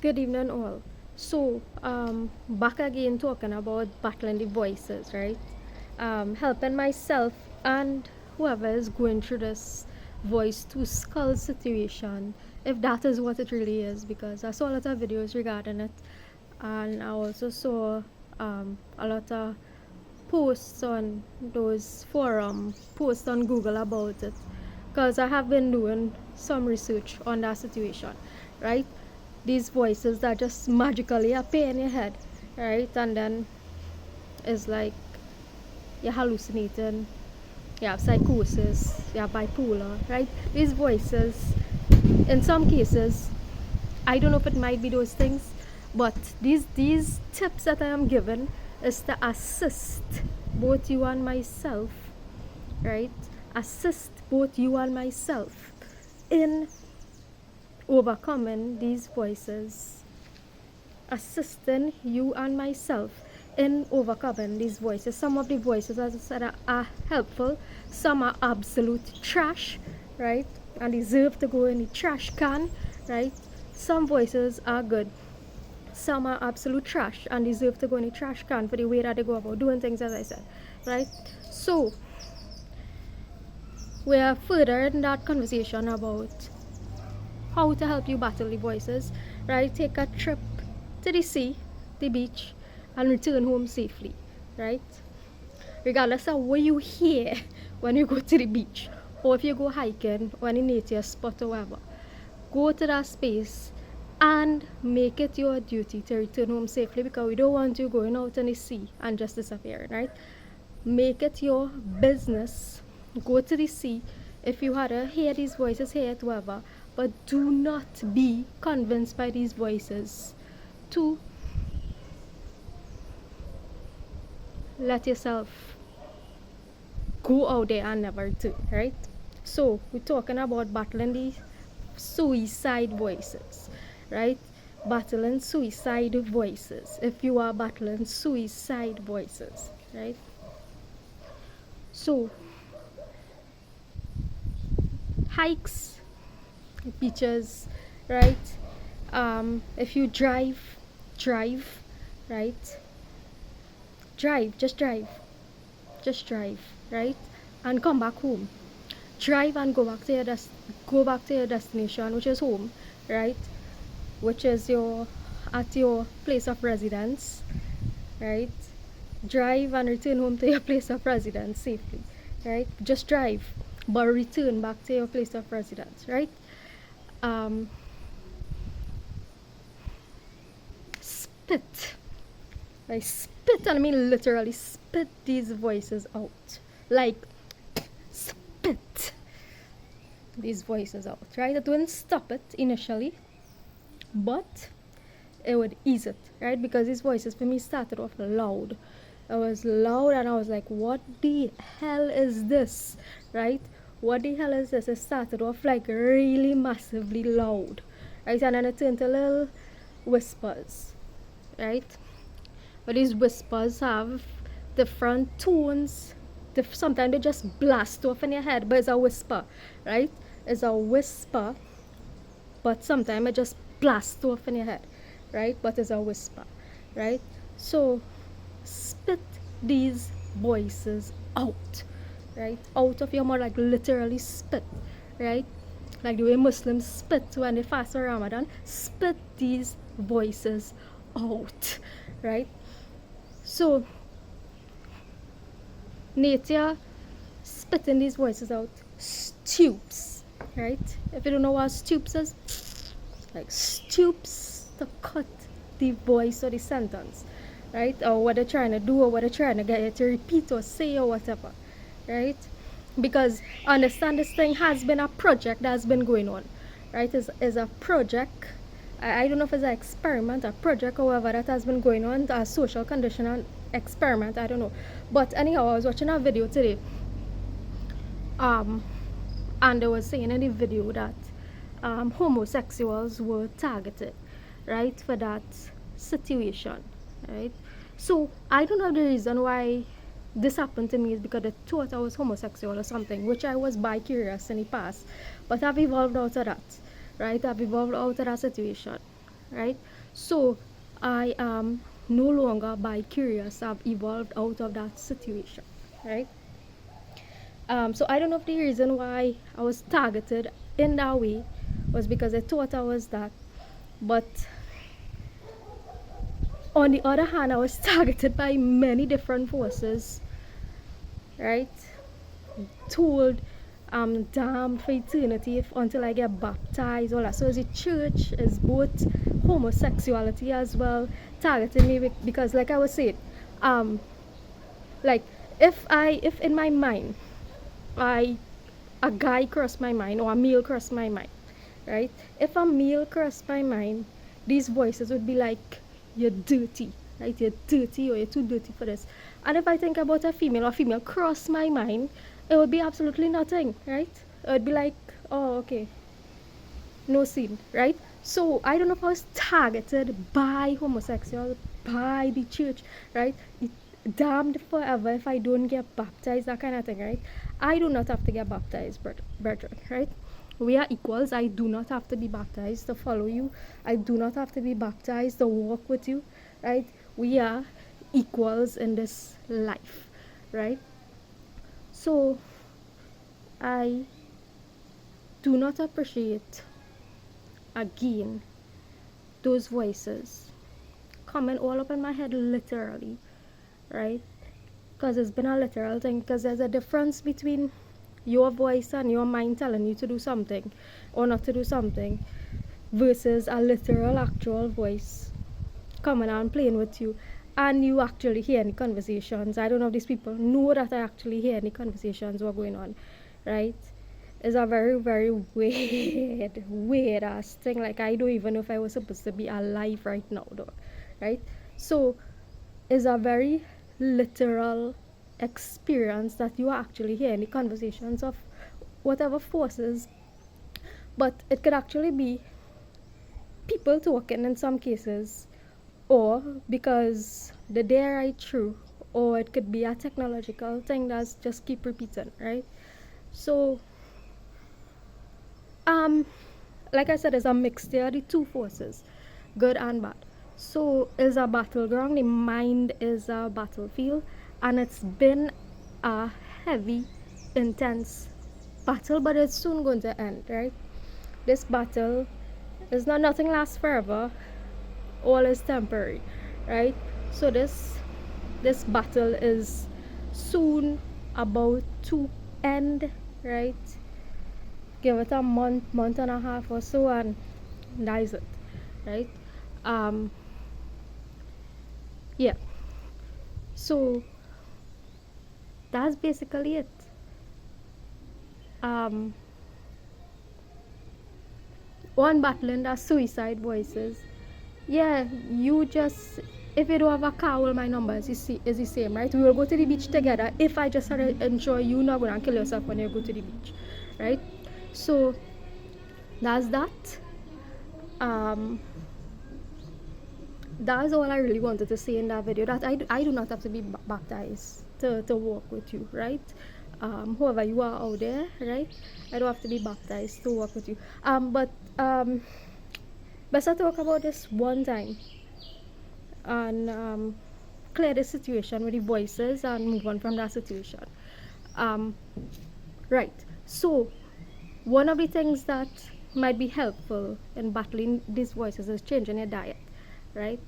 Good evening, all. So, back again talking about battling the voices, right? Helping myself and whoever is going through this voice to skull situation, if that is what it really is, because I saw a lot of videos regarding it, and I also saw a lot of posts on those forum posts on Google about it, because I have been doing some research on that situation, right? These voices that just magically appear in your head, right? And then it's like you're hallucinating, you have psychosis, you have bipolar, right? These voices, in some cases, I don't know if it might be those things, but these tips that I am given is to assist both you and myself, right? Assist both you and myself in overcoming these voices, assisting you and myself in overcoming these voices. Some of the voices, as I said, are helpful, some are absolute trash, right? And deserve to go in the trash can, right? Some voices are good, some are absolute trash and deserve to go in the trash can for the way that they go about doing things, as I said, right? So, we are further in that conversation about how to help you battle the voices, right? Take a trip to the sea, the beach, and return home safely, right? Regardless of what you hear when you go to the beach, or if you go hiking or any nature spot or whatever, go to that space and make it your duty to return home safely, because we don't want you going out in the sea and just disappearing, right? Make it your business. Go to the sea. If you had to hear these voices, hear it, whatever, but do not be convinced by these voices to let yourself go out there and never return, right? So we're talking about battling the suicide voices, right? Battling suicide voices. If you are battling suicide voices, right? So hikes, beaches, right? If you drive, right? Just drive, right? And come back home. Drive and go back to your destination, which is home, right? Which is your place of residence, right? Drive and return home to your place of residence safely, right? Just drive, but return back to your place of residence, right? Spit. I spit, and I mean literally spit these voices out. Like, spit these voices out, right? It wouldn't stop it initially, but it would ease it, right? Because these voices for me started off loud. It was loud, and I was like, what the hell is this, right? What the hell is this? It started off like really massively loud, right? And then it turned to little whispers, right? But these whispers have different tones. Sometimes they just blast off in your head, but it's a whisper, right? It's a whisper, but sometimes it just blasts off in your head, right? But it's a whisper, right? So spit these voices out, right? Out of your mouth, like literally spit, right? Like the way Muslims spit when they fast for Ramadan. Spit these voices out, right? So nature spitting these voices out stoops, right? If you don't know what stoops is, like stoops to cut the voice or the sentence, right? Or what they're trying to do, or what they're trying to get you to repeat or say or whatever, right? Because understand, this thing has been a project that has been going on, right? Is a project. I don't know if it's an experiment, a project, however, that has been going on, a social condition experiment, I don't know. But anyhow, I was watching a video today, and they were saying in the video that homosexuals were targeted, right, for that situation, right? So I don't know the reason why this happened to me is because they thought I was homosexual or something, which I was bi-curious in the past, but I've evolved out of that, right? I've evolved out of that situation, right? So I am no longer bi-curious. I've evolved out of that situation, right? So I don't know if the reason why I was targeted in that way was because I thought I was that, but on the other hand, I was targeted by many different forces, right? Told I'm damned for eternity until I get baptized, all that. So as a church is both homosexuality as well targeting me because, like I was saying, um, like if in my mind, a guy crossed my mind or a male crossed my mind, right? If a male crossed my mind, these voices would be like, "You're dirty, right? You're dirty, or you're too dirty for this." And if I think about a female cross my mind, it would be absolutely nothing, right? It would be like, "Oh, okay, no sin," right? So I don't know if I was targeted by homosexual, by the church, right? Damned forever if I don't get baptized, that kind of thing, right? I do not have to get baptized, brethren, right? We are equals. I do not have to be baptized to follow you. I do not have to be baptized to walk with you, right? We are equals in this life, right? So I do not appreciate again those voices coming all up in my head, literally, right? Because it's been a literal thing, because there's a difference between your voice and your mind telling you to do something or not to do something versus a literal actual voice coming and playing with you and you actually hear any conversations. I don't know if these people know that I actually hear any conversations what going on, right? It's a very, very weird ass thing. Like, I don't even know if I was supposed to be alive right now, though, right? So it's a very literal experience that you are actually hearing the conversations of whatever forces, but it could actually be people talking in some cases, or because the day right through, or it could be a technological thing that's just keep repeating, right? So like I said, it's a mixture of the two forces, good and bad. So it's a battleground. The mind is a battlefield, and it's been a heavy, intense battle, but it's soon going to end, right? This battle is not, nothing lasts forever. All is temporary, right? So this battle is soon about to end, right? Give it a month and a half or so, and that is it, right? Yeah, so that's basically it. One battling the suicide voices. Yeah, you just, if you don't have a car, all my numbers is the same, right? We will go to the beach together. If I just ensure you not gonna kill yourself when you go to the beach, right? So that's that. That's all I really wanted to say in that video, that I do not have to be baptized to walk with you, right? Whoever you are out there, right? I don't have to be baptized to walk with you. But let's talk about this one time and clear the situation with the voices and move on from that situation. Right. So one of the things that might be helpful in battling these voices is changing your diet, right?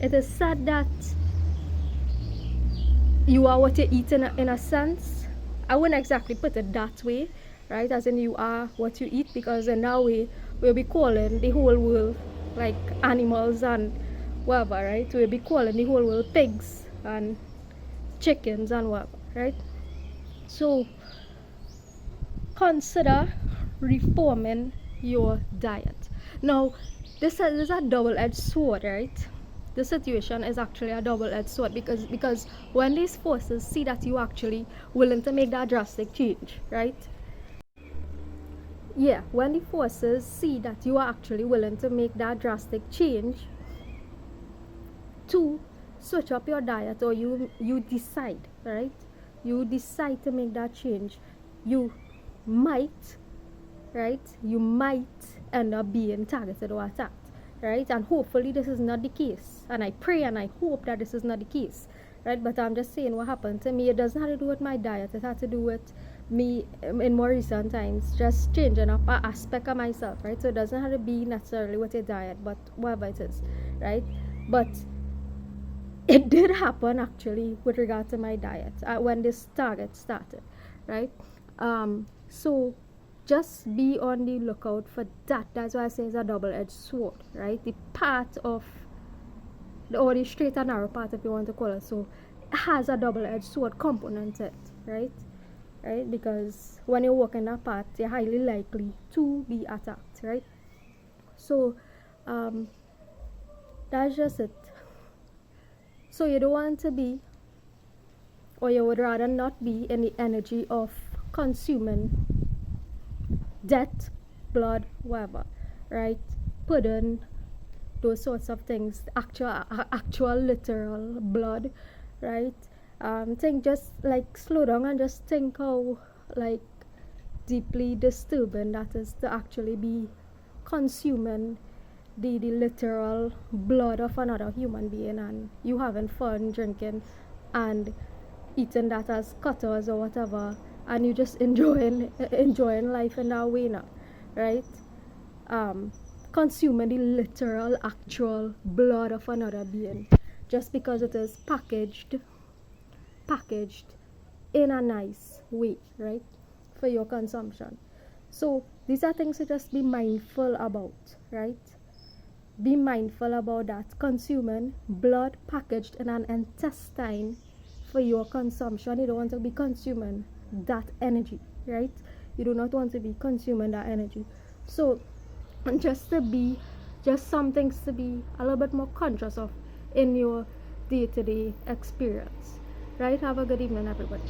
It is said that you are what you eat in a sense. I wouldn't exactly put it that way, right? As in you are what you eat, because in that way we'll be calling the whole world like animals and whatever, right? We'll be calling the whole world pigs and chickens and whatever, right? So consider reforming your diet. Now, this is a double-edged sword, right? The situation is actually a double-edged sword, because when these forces see that you actually willing to make that drastic change, right? Yeah, when the forces see that you are actually willing to make that drastic change to switch up your diet, or you decide, right? You decide to make that change, you might, right? You might end up being targeted or attacked, right? And hopefully this is not the case, and I pray and I hope that this is not the case, right? But I'm just saying what happened to me. It doesn't have to do with my diet. It had to do with me in more recent times just changing up an aspect of myself, right? So it doesn't have to be necessarily with a diet, but whatever it is, right? But it did happen actually with regard to my diet when this target started, right? So just be on the lookout for that. That's why I say it's a double-edged sword, right? The part of or the straight and narrow part, if you want to call it so, has a double-edged sword component to it, right? Right? Because when you're walking that path, you're highly likely to be attacked, right? So that's just it. So you don't want to be, or you would rather not be, in the energy of consuming death, blood, whatever, right? Putting those sorts of things, actual literal blood, right? Think, just like slow down and just think how like deeply disturbing that is to actually be consuming the literal blood of another human being, and you having fun drinking and eating that as cutters or whatever, and you just enjoying life in that way now, right? Consuming the literal actual blood of another being just because it is packaged in a nice way, right, for your consumption. So these are things to just be mindful about, right? Be mindful about that. Consuming blood packaged in an intestine for your consumption. You don't want to be consuming that energy, right? You do not want to be consuming that energy. So just some things to be a little bit more conscious of in your day-to-day experience, right? Have a good evening, everybody.